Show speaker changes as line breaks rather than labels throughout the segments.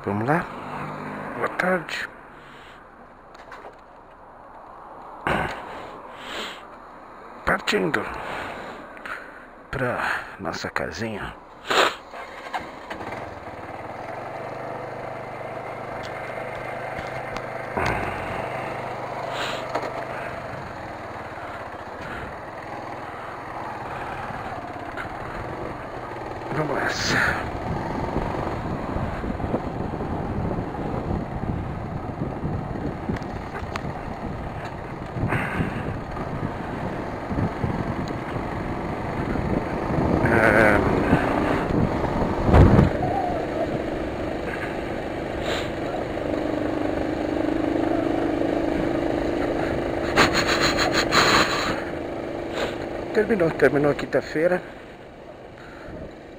Vamos lá? Boa tarde. Partindo pra nossa casinha. Vamos nessa. Terminou a quinta-feira.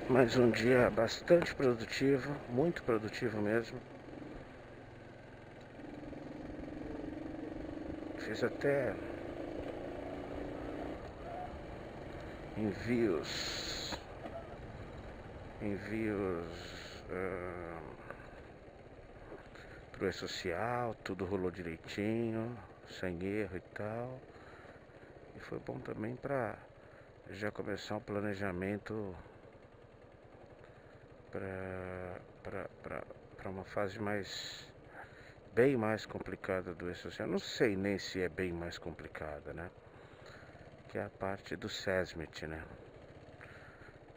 Mais um dia bastante produtivo, muito produtivo mesmo. Fiz até envios pro E-Social, tudo rolou direitinho, sem erro e tal. E foi bom também para já começar um planejamento para uma fase bem mais complicada do E-Social. Não sei nem se é bem mais complicada, né? Que é a parte do SESMIT, né?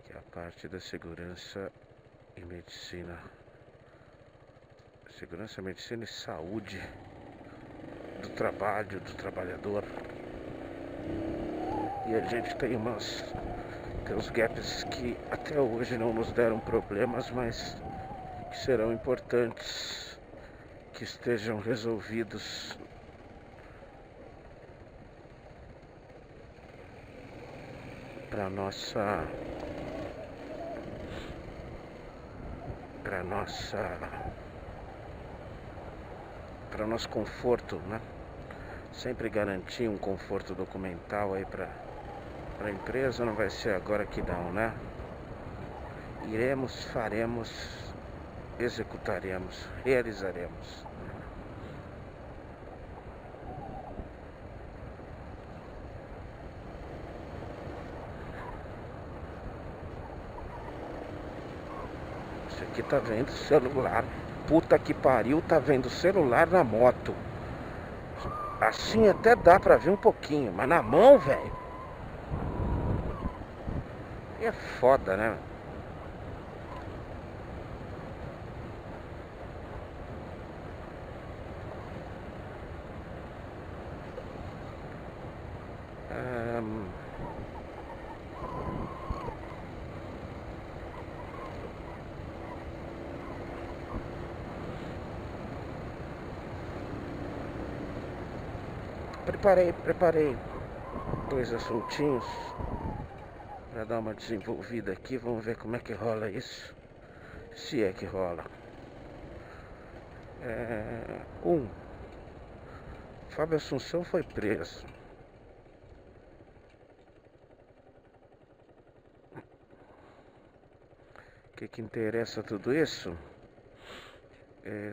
Que é a parte da segurança e medicina. Segurança, medicina e saúde do trabalho, do trabalhador. E a gente tem uns gaps que até hoje não nos deram problemas, mas que serão importantes que estejam resolvidos para nosso conforto, né? Sempre garantir um conforto documental aí para a empresa. Não vai ser agora que não, né? Iremos, faremos, executaremos, realizaremos. Isso aqui tá vendo celular. Puta que pariu, tá vendo celular na moto. Assim até dá pra ver um pouquinho, mas na mão, velho. É foda, né? Preparei 2 assuntinhos para dar uma desenvolvida aqui. Vamos ver como é que rola isso, se é que rola. Fábio Assunção foi preso. O que interessa tudo isso?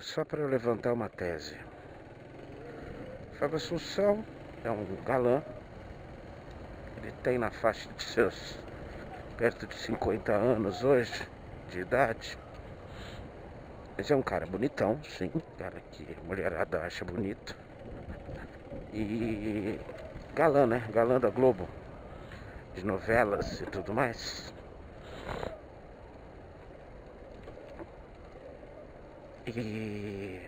Só para eu levantar uma tese. Fábio Assunção é um galã. Ele tem na faixa de seus perto de 50 anos hoje de idade. Mas é um cara bonitão, sim. Cara que a mulherada acha bonito. E galã, né? Galã da Globo, de novelas e tudo mais. E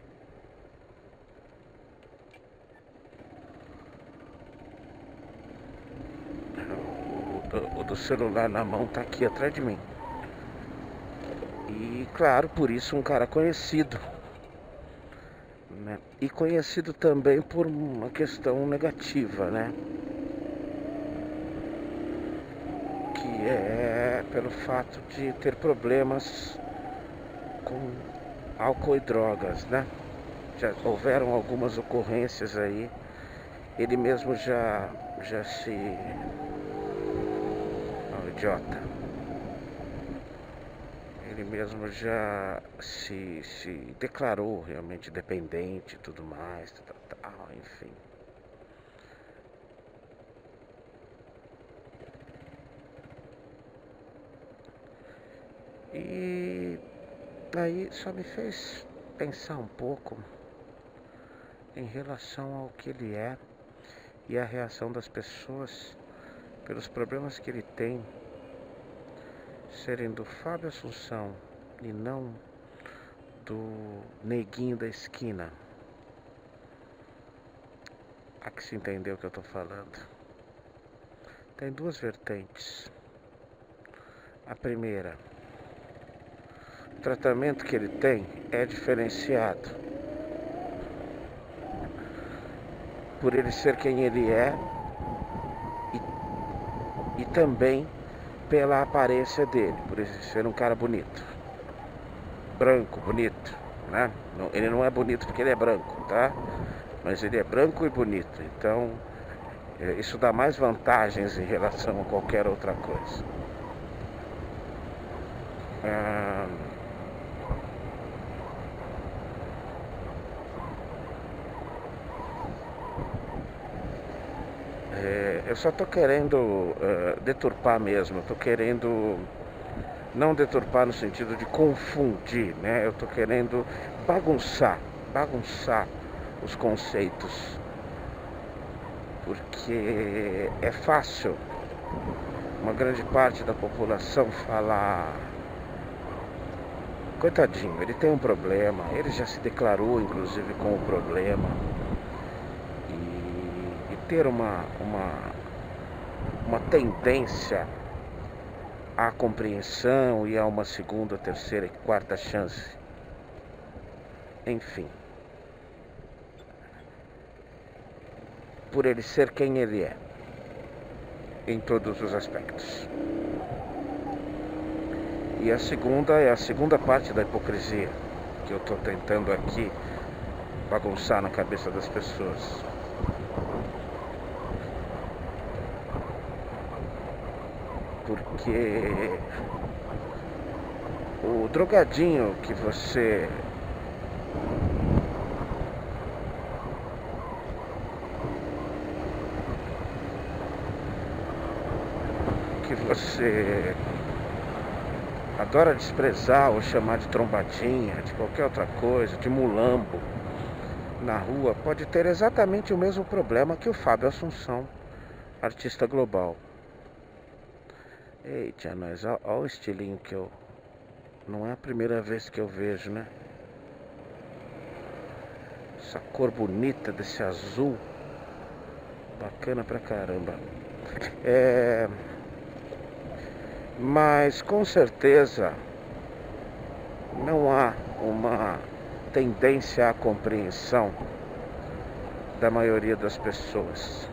o do celular na mão tá aqui atrás de mim. E claro, por isso um cara conhecido, né? E conhecido também por uma questão negativa, né? Que é pelo fato de ter problemas com álcool e drogas, né? Já houveram algumas ocorrências aí. Ele mesmo já se... Não, idiota. Ele ele mesmo já se declarou realmente dependente e tudo mais, tal, enfim. E aí só me fez pensar um pouco em relação ao que ele é e a reação das pessoas pelos problemas que ele tem serem do Fábio Assunção e não do neguinho da esquina. Há que se entender o que eu tô falando. Tem duas vertentes. A primeira, o tratamento que ele tem é diferenciado por ele ser quem ele é e também pela aparência dele, por ele ser um cara bonito, branco, bonito, né? Ele não é bonito porque ele é branco, tá? Mas ele é branco e bonito, então isso dá mais vantagens em relação a qualquer outra coisa. Eu só tô querendo deturpar mesmo, eu tô querendo não deturpar no sentido de confundir, né? Eu tô querendo bagunçar os conceitos, porque é fácil uma grande parte da população falar: coitadinho, ele tem um problema, ele já se declarou inclusive com o problema, e ter uma tendência à compreensão e a uma segunda, terceira e quarta chance. Enfim, por ele ser quem ele é, em todos os aspectos. E a segunda é a segunda parte da hipocrisia que eu estou tentando aqui bagunçar na cabeça das pessoas. Porque o drogadinho que você adora desprezar ou chamar de trombadinha, de qualquer outra coisa, de mulambo na rua, pode ter exatamente o mesmo problema que o Fábio Assunção, artista global. Eita, nós, olha o estilinho que eu... Não é a primeira vez que eu vejo, né? Essa cor bonita desse azul. Bacana pra caramba. Mas com certeza não há uma tendência à compreensão da maioria das pessoas.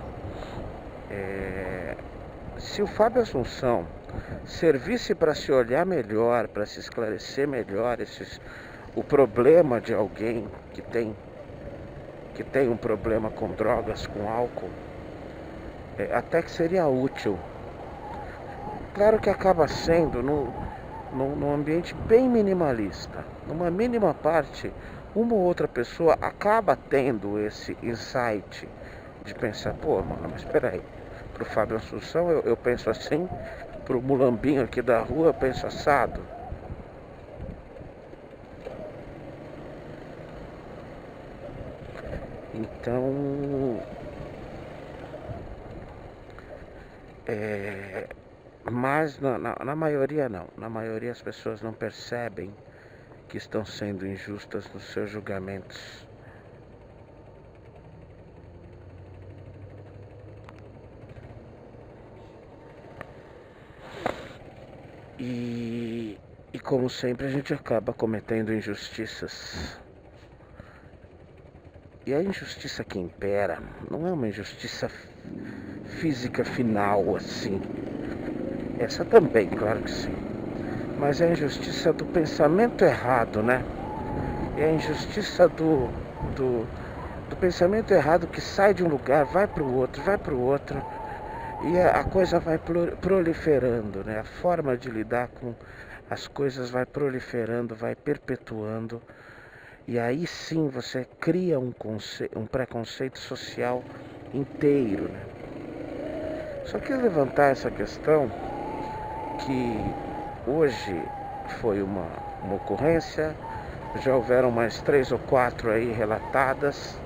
Se o Fábio Assunção servisse para se olhar melhor, para se esclarecer melhor o problema de alguém que tem um problema com drogas, com álcool, até que seria útil. Claro que acaba sendo num ambiente bem minimalista. Numa mínima parte, uma ou outra pessoa acaba tendo esse insight de pensar: pô, mano, mas peraí, pro Fábio Assunção eu penso assim, pro mulambinho aqui da rua eu penso assado. Então, mas na maioria não. Na maioria as pessoas não percebem que estão sendo injustas nos seus julgamentos. E como sempre a gente acaba cometendo injustiças. E a injustiça que impera não é uma injustiça física final assim. Essa também, claro que sim. Mas é a injustiça do pensamento errado, né? É a injustiça do pensamento errado que sai de um lugar, vai para o outro, e a coisa vai proliferando, né? A forma de lidar com as coisas vai proliferando, vai perpetuando, e aí sim você cria um preconceito social inteiro, né? Só que levantar essa questão que hoje foi uma ocorrência, já houveram mais 3 ou 4 aí relatadas,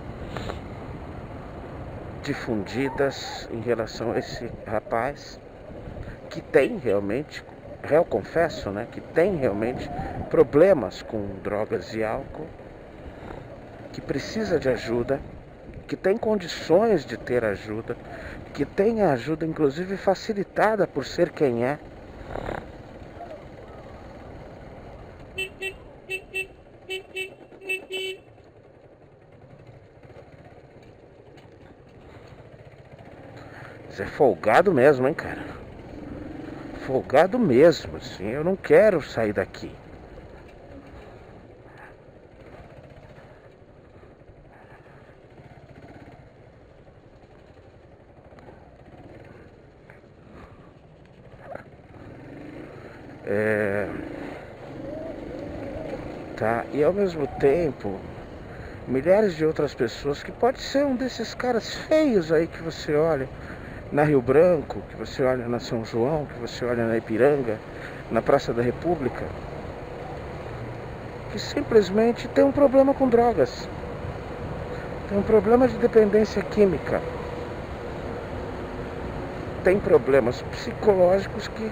difundidas em relação a esse rapaz, que tem realmente, eu confesso, né, que tem realmente problemas com drogas e álcool, que precisa de ajuda, que tem condições de ter ajuda, que tem a ajuda inclusive facilitada por ser quem é. Você é folgado mesmo, hein, cara? Folgado mesmo, assim, eu não quero sair daqui. Tá? E ao mesmo tempo, milhares de outras pessoas que pode ser um desses caras feios aí que você olha na Rio Branco, que você olha na São João, que você olha na Ipiranga, na Praça da República, que simplesmente tem um problema com drogas, tem um problema de dependência química, tem problemas psicológicos que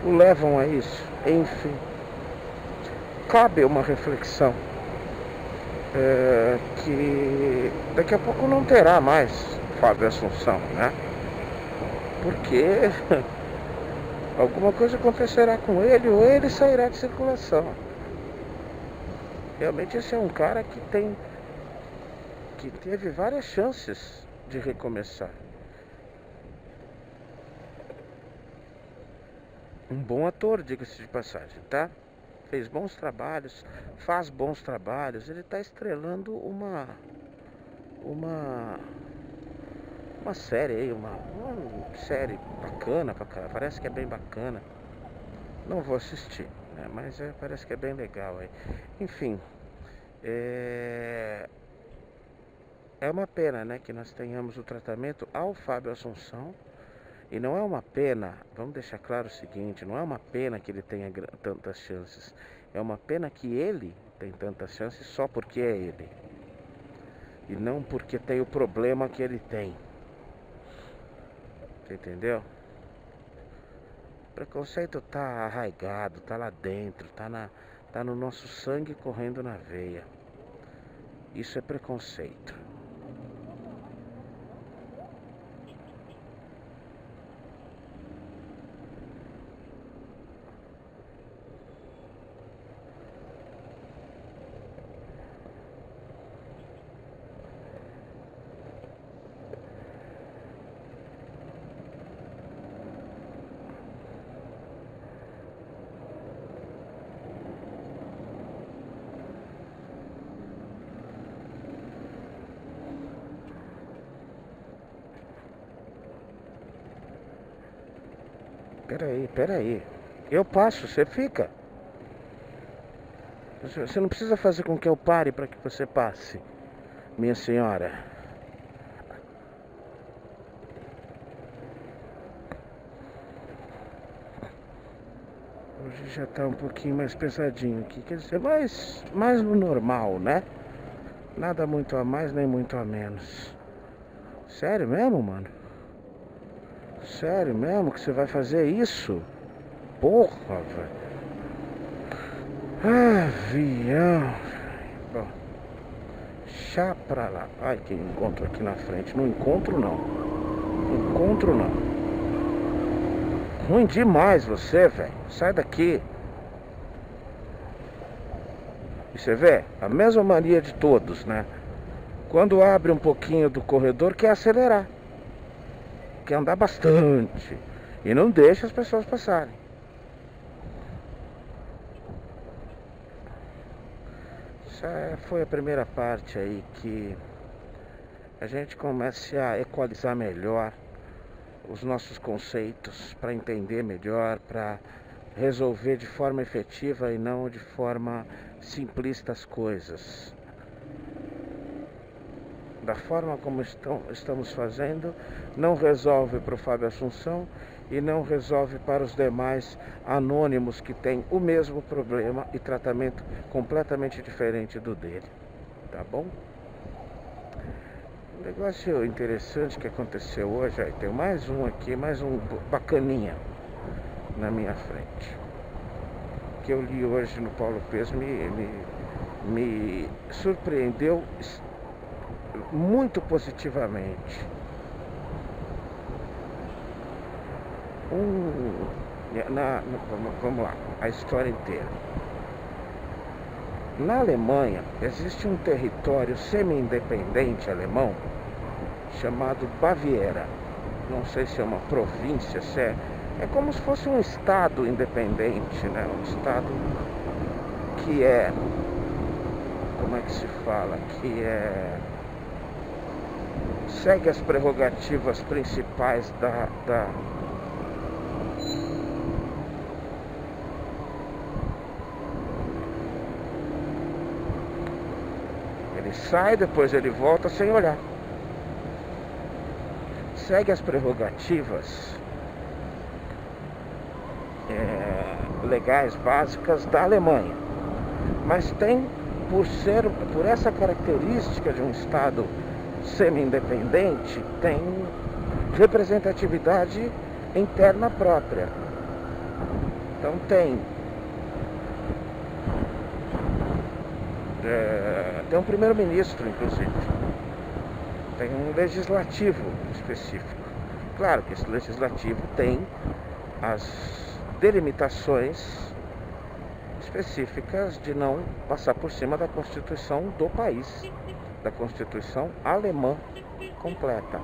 o levam a isso. Enfim, cabe uma reflexão que daqui a pouco não terá mais Fábio Assunção, né? Porque alguma coisa acontecerá com ele ou ele sairá de circulação. Realmente esse é um cara que teve várias chances de recomeçar. Um bom ator, diga-se de passagem, tá? Fez bons trabalhos, faz bons trabalhos. Ele está estrelando uma série aí, uma série bacana pra caramba. Parece que é bem bacana. Não vou assistir, né? Mas parece que é bem legal aí. Enfim, é uma pena, né, que nós tenhamos o tratamento ao Fábio Assunção. E não é uma pena, vamos deixar claro o seguinte, não é uma pena que ele tenha tantas chances. É uma pena que ele tem tantas chances só porque é ele. E não porque tem o problema que ele tem. Você entendeu? O preconceito tá arraigado, tá lá dentro, tá no nosso sangue correndo na veia. Isso é preconceito. Peraí. Eu passo, você fica. Você não precisa fazer com que eu pare para que você passe, minha senhora. Hoje já tá um pouquinho mais pesadinho aqui, quer dizer, mais no normal, né? Nada muito a mais nem muito a menos. Sério mesmo, mano? Sério mesmo que você vai fazer isso? Porra, velho. Avião. Bom, chá pra lá. Ai, que encontro aqui na frente. Não encontro não. Encontro não. Ruim demais você, velho. Sai daqui. E você vê? A mesma mania de todos, né? Quando abre um pouquinho do corredor, quer acelerar. Quer andar bastante. E não deixa as pessoas passarem. Essa foi a primeira parte aí que a gente comece a equalizar melhor os nossos conceitos, para entender melhor, para resolver de forma efetiva e não de forma simplista as coisas. Da forma como estamos fazendo, não resolve para o Fábio Assunção e não resolve para os demais anônimos que têm o mesmo problema e tratamento completamente diferente do dele. Tá bom? Um negócio interessante que aconteceu hoje, aí tem mais um aqui, mais um bacaninha na minha frente. Que eu li hoje no Paulo Pes me surpreendeu muito positivamente. Vamos lá, a história inteira. Na Alemanha existe um território semi-independente alemão chamado Baviera. Não sei se é uma província, se é como se fosse um estado independente, né? Um estado que é, como é que se fala? Que segue as prerrogativas principais Ele sai, depois ele volta sem olhar. Segue as prerrogativas legais básicas da Alemanha, mas tem, por essa característica de um Estado semi-independente, tem representatividade interna própria. Então tem um primeiro-ministro, inclusive, tem um legislativo específico. Claro que esse legislativo tem as delimitações específicas de não passar por cima da Constituição do país, da Constituição alemã completa.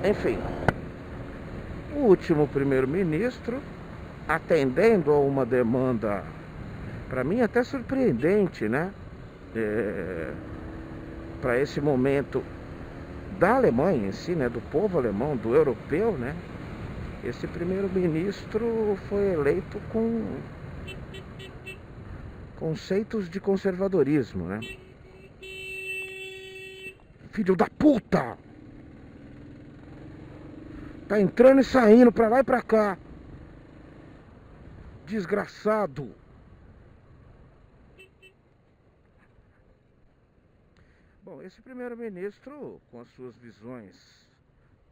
Enfim, o último primeiro-ministro, atendendo a uma demanda, para mim até surpreendente, né? Para esse momento da Alemanha em si, né? Do povo alemão, do europeu, né? Esse primeiro-ministro foi eleito com conceitos de conservadorismo, né? Filho da puta! Tá entrando e saindo pra lá e pra cá. Desgraçado. Bom, esse primeiro-ministro, com as suas visões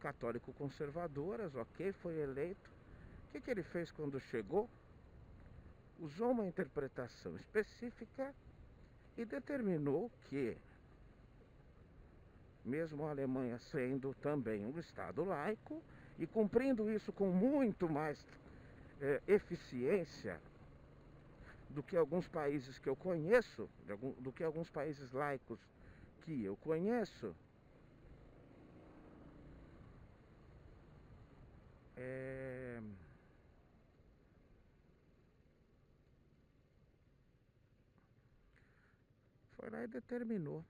católico-conservadoras, ok, foi eleito. O que ele fez quando chegou? Usou uma interpretação específica e determinou que, mesmo a Alemanha sendo também um Estado laico e cumprindo isso com muito mais eficiência do que alguns países que eu conheço, do que alguns países laicos que eu conheço, foi lá e determinou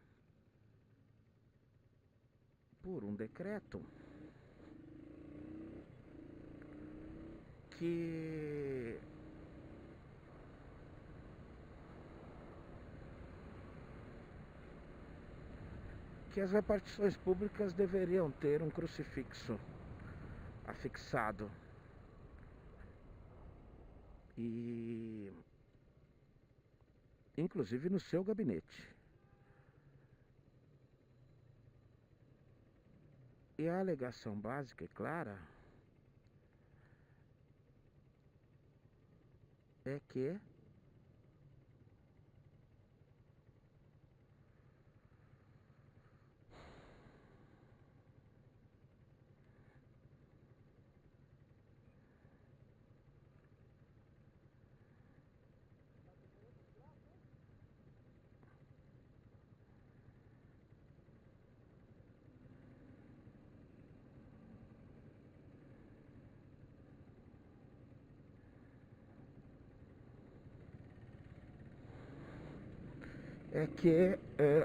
por um decreto que as repartições públicas deveriam ter um crucifixo afixado. E inclusive no seu gabinete. E a alegação básica e clara é que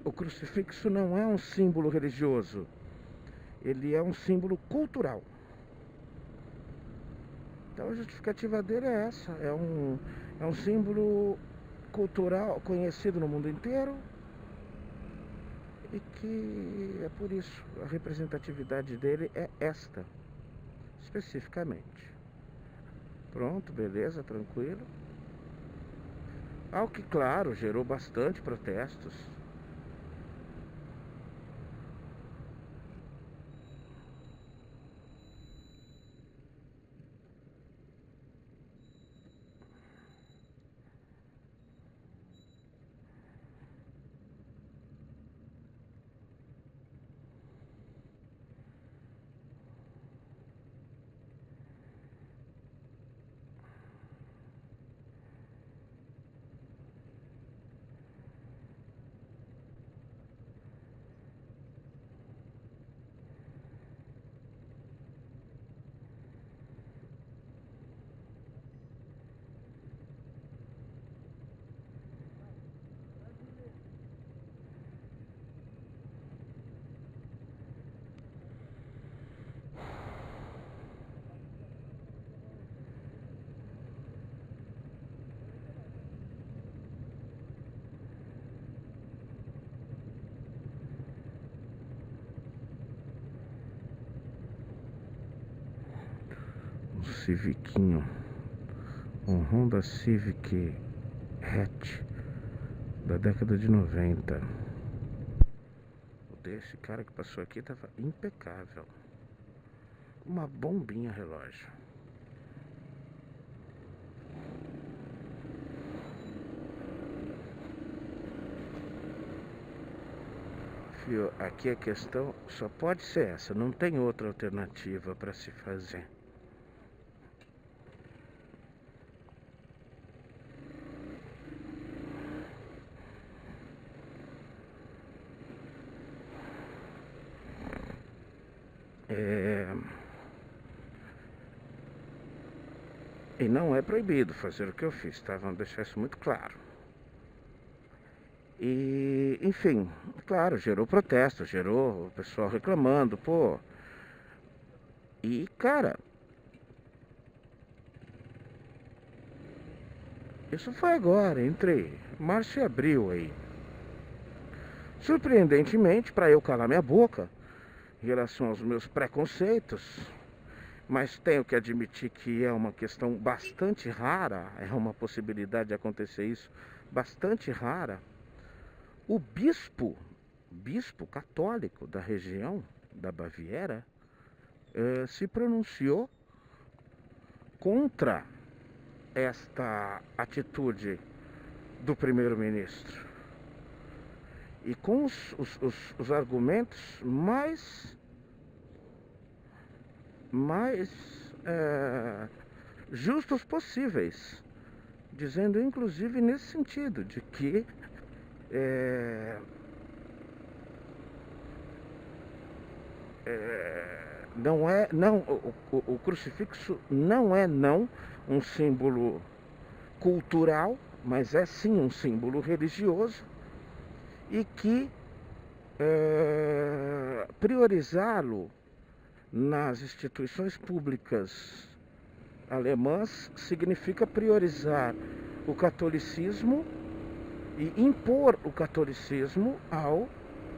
o crucifixo não é um símbolo religioso. ele é um símbolo cultural. Então a justificativa dele é essa, é um símbolo cultural conhecido no mundo inteiro e que é por isso a representatividade dele é esta, especificamente. Pronto, beleza, tranquilo. Ao que, claro, gerou bastante protestos. Civiquinho, um Honda Civic hatch da década de 90. O desse cara que passou aqui tava impecável. Uma bombinha relógio. Fio, aqui a questão só pode ser essa, não tem outra alternativa para se fazer. E não é proibido fazer o que eu fiz, tá? Vamos deixar isso muito claro. E, enfim, claro, gerou protesto, gerou o pessoal reclamando, pô. E, cara, isso foi agora, entre março e abril aí. Surpreendentemente, para eu calar minha boca em relação aos meus preconceitos, mas tenho que admitir que é uma questão bastante rara, é uma possibilidade de acontecer isso bastante rara. O bispo católico da região da Baviera se pronunciou contra esta atitude do primeiro-ministro e com os argumentos mais justos possíveis, dizendo inclusive nesse sentido de que o crucifixo não é um símbolo cultural, mas é sim um símbolo religioso e que priorizá-lo nas instituições públicas alemãs significa priorizar o catolicismo e impor o catolicismo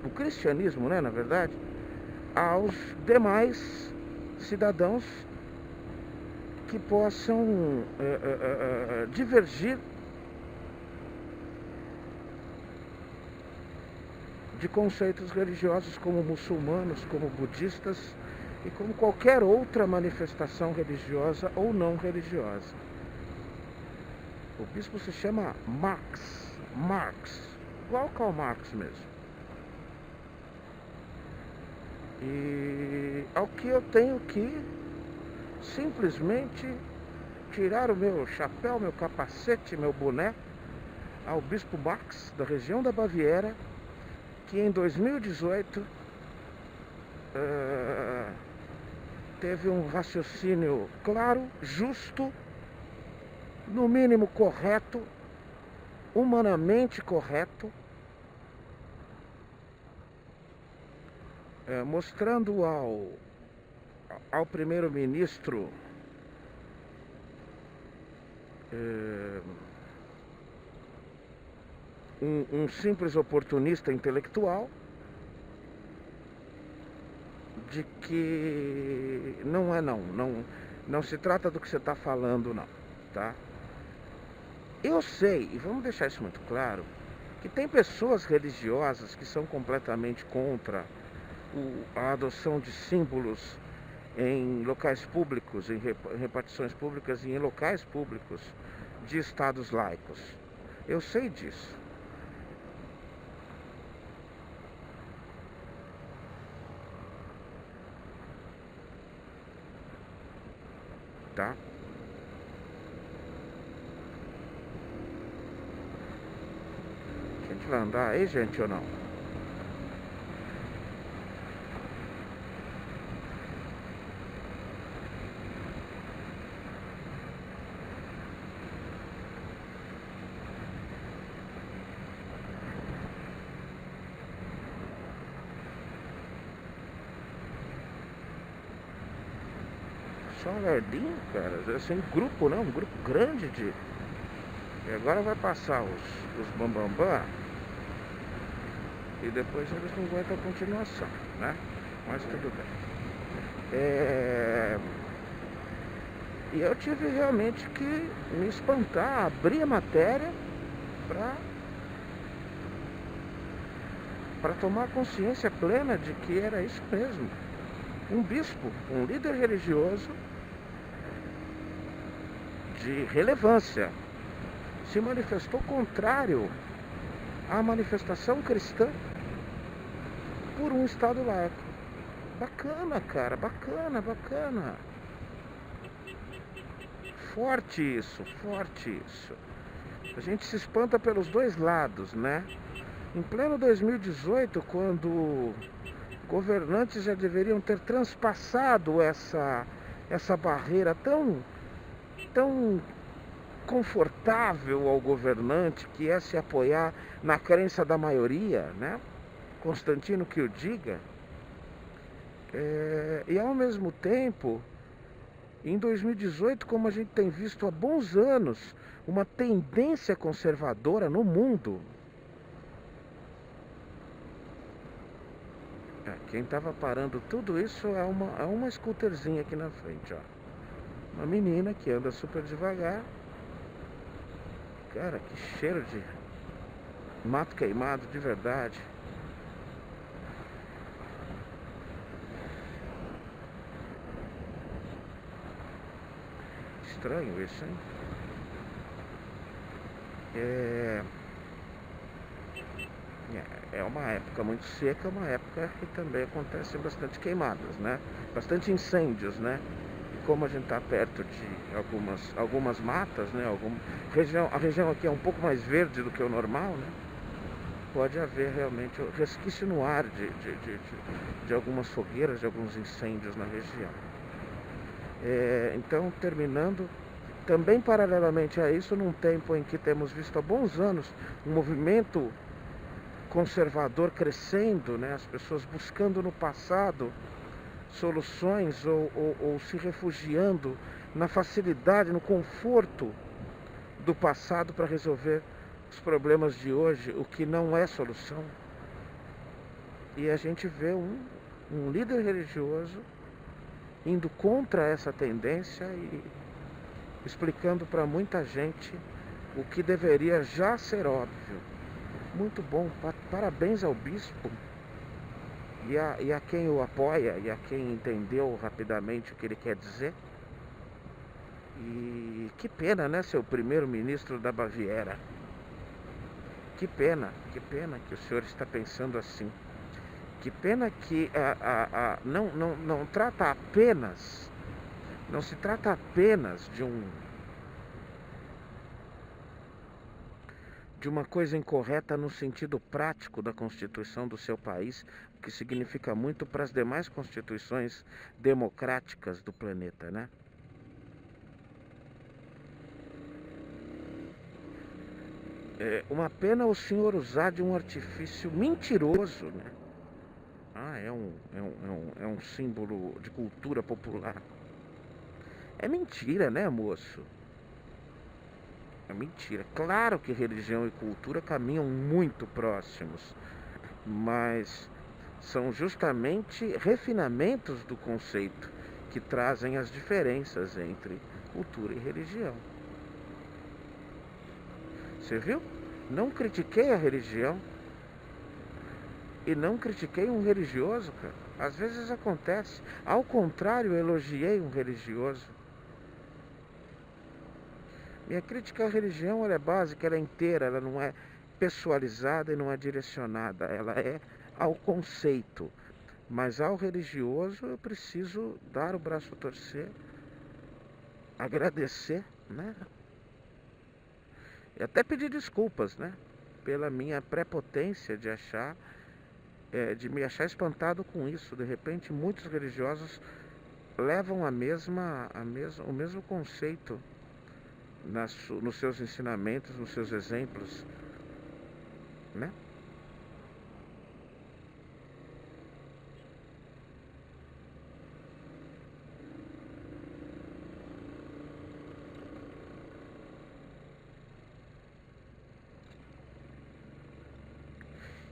o cristianismo, né, na verdade, aos demais cidadãos que possam divergir de conceitos religiosos, como muçulmanos, como budistas e como qualquer outra manifestação religiosa ou não religiosa. O bispo se chama Marx, igual Karl Marx mesmo. E ao que eu tenho que simplesmente tirar o meu chapéu, meu capacete, meu boné ao bispo Marx da região da Baviera, que em 2018 teve um raciocínio claro, justo, no mínimo correto, humanamente correto, mostrando ao primeiro-ministro um simples oportunista intelectual, de que não se trata do que você está falando, não, tá? Eu sei, e vamos deixar isso muito claro, que tem pessoas religiosas que são completamente contra a adoção de símbolos em locais públicos, em repartições públicas e em locais públicos de estados laicos. Eu sei disso. Tá? A gente vai andar aí, gente, ou não? Só um lerdinho, cara. Assim, grupo, né? Um grupo grande de... E agora vai passar os bambambam. E depois eles não aguentam a continuação, né? Mas tudo bem. E eu tive realmente que me espantar, abrir a matéria para tomar consciência plena de que era isso mesmo. Um bispo, um líder religioso de relevância, se manifestou contrário à manifestação cristã por um Estado laico. Bacana, cara, bacana. Forte isso. A gente se espanta pelos dois lados, né? Em pleno 2018, quando governantes já deveriam ter transpassado essa barreira tão confortável ao governante, que é se apoiar na crença da maioria, né? Constantino que o diga. E ao mesmo tempo, em 2018, como a gente tem visto há bons anos, uma tendência conservadora no mundo. Quem estava parando tudo isso é uma scooterzinha aqui na frente, ó. Uma menina que anda super devagar. Cara, que cheiro de mato queimado de verdade. Estranho isso, hein? É uma época muito seca, uma época que também acontecem bastante queimadas, né? Bastante incêndios, né? E como a gente está perto de algumas matas, né? A região aqui é um pouco mais verde do que o normal, né? Pode haver realmente resquício no ar de algumas fogueiras, de alguns incêndios na região. Então, terminando, também paralelamente a isso, num tempo em que temos visto há bons anos um movimento conservador crescendo, né? As pessoas buscando no passado soluções ou se refugiando na facilidade, no conforto do passado para resolver os problemas de hoje, o que não é solução. E a gente vê um líder religioso indo contra essa tendência e explicando para muita gente o que deveria já ser óbvio. Muito bom, parabéns ao bispo e a quem o apoia e a quem entendeu rapidamente o que ele quer dizer. E que pena, né, seu primeiro-ministro da Baviera. Que pena que o senhor está pensando assim. Que pena que não trata apenas, não se trata apenas de uma coisa incorreta no sentido prático da Constituição do seu país, o que significa muito para as demais constituições democráticas do planeta, né? Uma pena o senhor usar de um artifício mentiroso, né? Ah, é um símbolo de cultura popular. É mentira, né, moço? É mentira. Claro que religião e cultura caminham muito próximos, mas são justamente refinamentos do conceito que trazem as diferenças entre cultura e religião. Você viu? Não critiquei a religião e não critiquei um religioso, cara. Às vezes acontece. Ao contrário, elogiei um religioso. Minha crítica à religião ela é básica, ela é inteira, ela não é pessoalizada e não é direcionada. Ela é ao conceito. Mas ao religioso eu preciso dar o braço a torcer, agradecer, né? E até pedir desculpas, né? Pela minha prepotência de achar, de me achar espantado com isso. De repente, muitos religiosos levam o mesmo conceito nos seus ensinamentos, nos seus exemplos, né?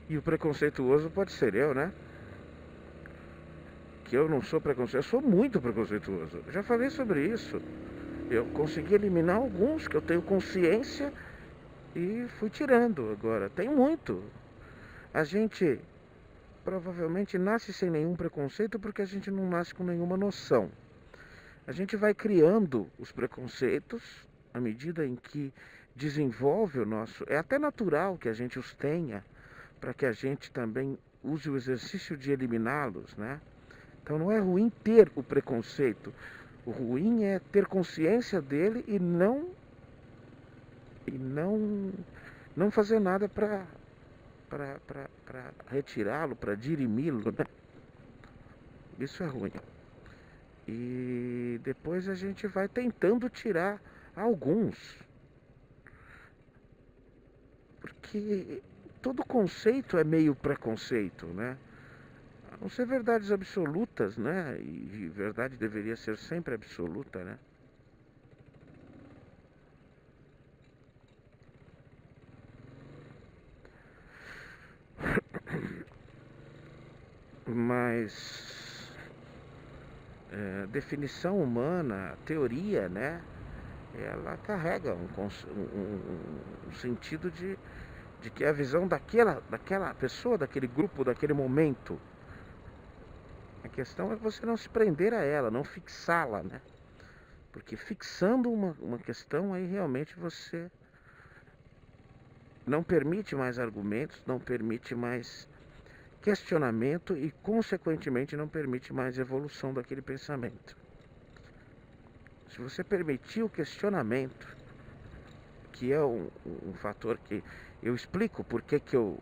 E o preconceituoso pode ser eu, né? Que eu não sou preconceituoso, eu sou muito preconceituoso. Já falei sobre isso. Eu consegui eliminar alguns que eu tenho consciência e fui tirando agora. Tem muito. A gente provavelmente nasce sem nenhum preconceito porque a gente não nasce com nenhuma noção. A gente vai criando os preconceitos à medida em que desenvolve o nosso. É até natural que a gente os tenha, para que a gente também use o exercício de eliminá-los, né? Então não é ruim ter o preconceito. O ruim é ter consciência dele e não fazer nada para retirá-lo, para dirimi-lo, né? Isso é ruim. E depois a gente vai tentando tirar alguns. Porque todo conceito é meio preconceito, né? A não ser verdades absolutas, né? E verdade deveria ser sempre absoluta, né? Mas definição humana, teoria, né? Ela carrega um sentido de que é a visão daquela pessoa, daquele grupo, daquele momento. A questão é você não se prender a ela, não fixá-la, né? Porque fixando uma questão, aí realmente você não permite mais argumentos, não permite mais questionamento e, consequentemente, não permite mais evolução daquele pensamento. Se você permitir o questionamento, que é um fator que eu explico por que eu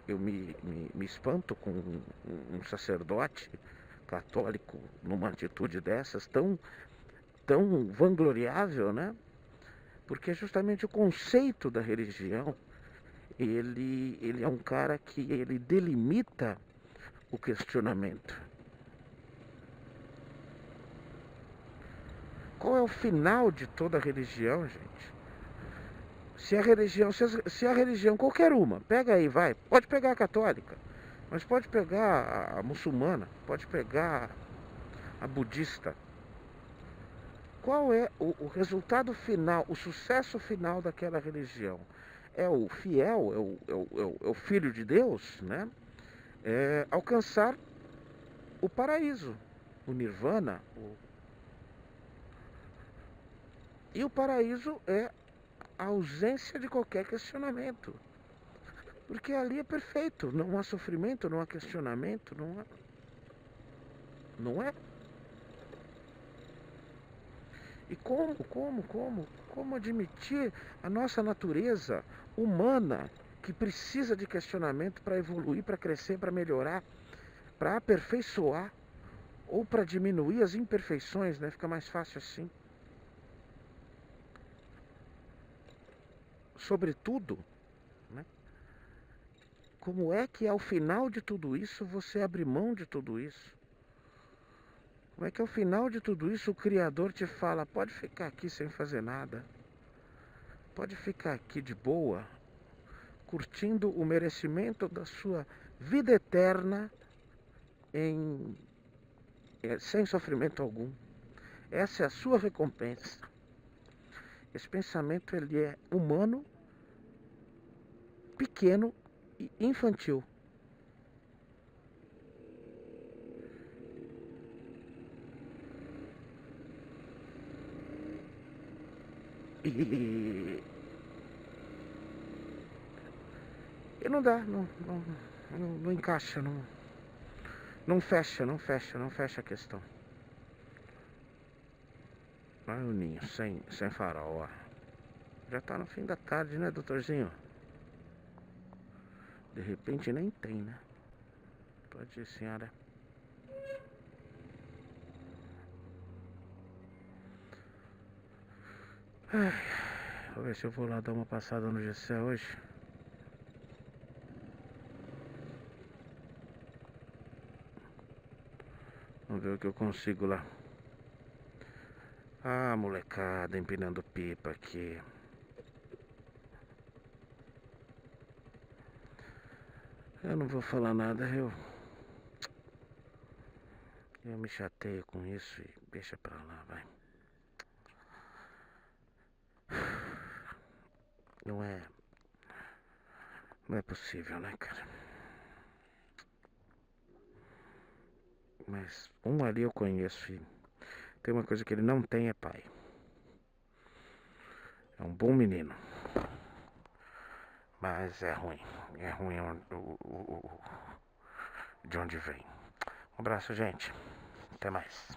me espanto com um sacerdote católico numa atitude dessas tão vangloriável, né? Porque é justamente o conceito da religião, ele é um cara que ele delimita o questionamento. Qual é o final de toda religião, gente? Se a religião, qualquer uma, pega aí, vai, pode pegar a católica, mas pode pegar a muçulmana, pode pegar a budista. Qual é o resultado final, o sucesso final daquela religião? É o fiel, é o filho de Deus, né? É alcançar o paraíso, o nirvana. E o paraíso é a ausência de qualquer questionamento. Porque ali é perfeito, não há sofrimento, não há questionamento, não é? E como admitir a nossa natureza humana que precisa de questionamento para evoluir, para crescer, para melhorar, para aperfeiçoar ou para diminuir as imperfeições, né? Fica mais fácil assim. Sobretudo, né? como é que ao final de tudo isso você abre mão de tudo isso? Como é que ao final de tudo isso o Criador te fala, pode ficar aqui sem fazer nada? Pode ficar aqui de boa, curtindo o merecimento da sua vida eterna sem sofrimento algum. Essa é a sua recompensa. Esse pensamento ele é humano, pequeno e infantil. E não dá, não encaixa, não fecha a questão. Olha o ninho, sem farol, ó. Já tá no fim da tarde, né, doutorzinho? De repente nem tem, né? Pode ir, senhora. Ai, vou ver se eu vou lá dar uma passada no GC hoje. Vamos ver o que eu consigo lá. Ah, molecada, empinando pipa aqui. Eu não vou falar nada, eu me chateio com isso e deixa pra lá, vai. Não é possível, né, cara? Mas um ali eu conheço e tem uma coisa que ele não tem, é pai. É um bom menino. Mas é ruim de onde vem. Um abraço, gente. Até mais.